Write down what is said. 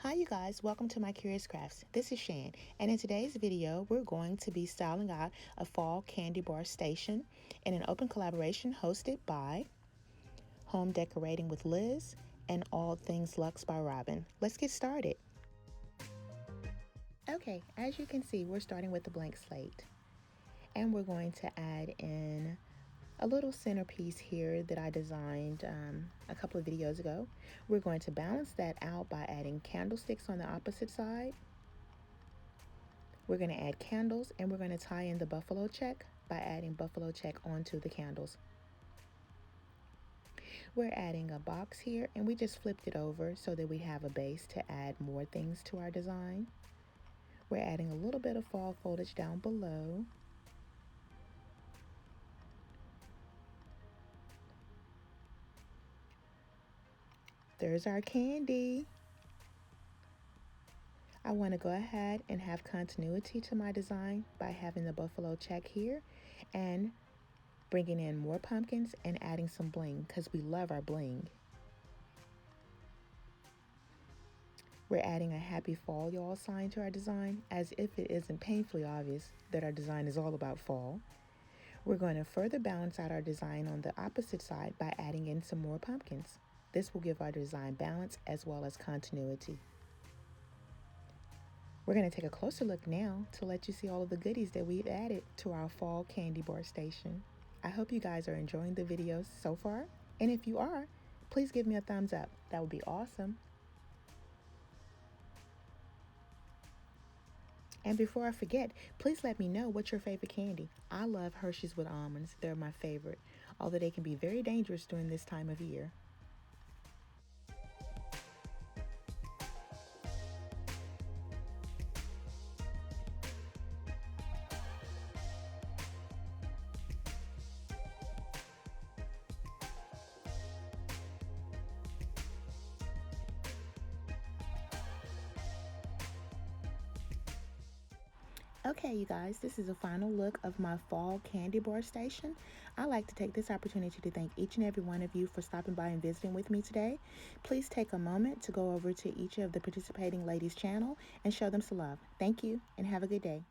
Hi you guys, welcome to my Curious Crafts. This is Shan, and in today's video we're going to be styling out a fall candy bar station in an open collaboration hosted by Home Decorating with Liz and All Things Luxe by Robin. Let's get started. Okay, as you can see, we're starting with a blank slate, and we're going to add in a little centerpiece here that I designed a couple of videos ago. We're going to balance that out by adding candlesticks on the opposite side. We're going to add candles, and we're going to tie in the buffalo check by adding buffalo check onto the candles. We're adding a box here, and we just flipped it over so that we have a base to add more things to our design. We're adding a little bit of fall foliage down below. There's our candy. I want to go ahead and have continuity to my design by having the buffalo check here and bringing in more pumpkins and adding some bling because we love our bling. We're adding a happy fall y'all sign to our design, as if it isn't painfully obvious that our design is all about fall. We're going to further balance out our design on the opposite side by adding in some more pumpkins. This will give our design balance as well as continuity. We're going to take a closer look now to let you see all of the goodies that we've added to our fall candy bar station. I hope you guys are enjoying the videos so far, and if you are, please give me a thumbs up. That would be awesome. And before I forget, please let me know what's your favorite candy. I love Hershey's with almonds. They're my favorite, although they can be very dangerous during this time of year. Okay, you guys, this is a final look of my fall candy bar station. I'd like to take this opportunity to thank each and every one of you for stopping by and visiting with me today. Please take a moment to go over to each of the participating ladies' channel and show them some love. Thank you, and have a good day.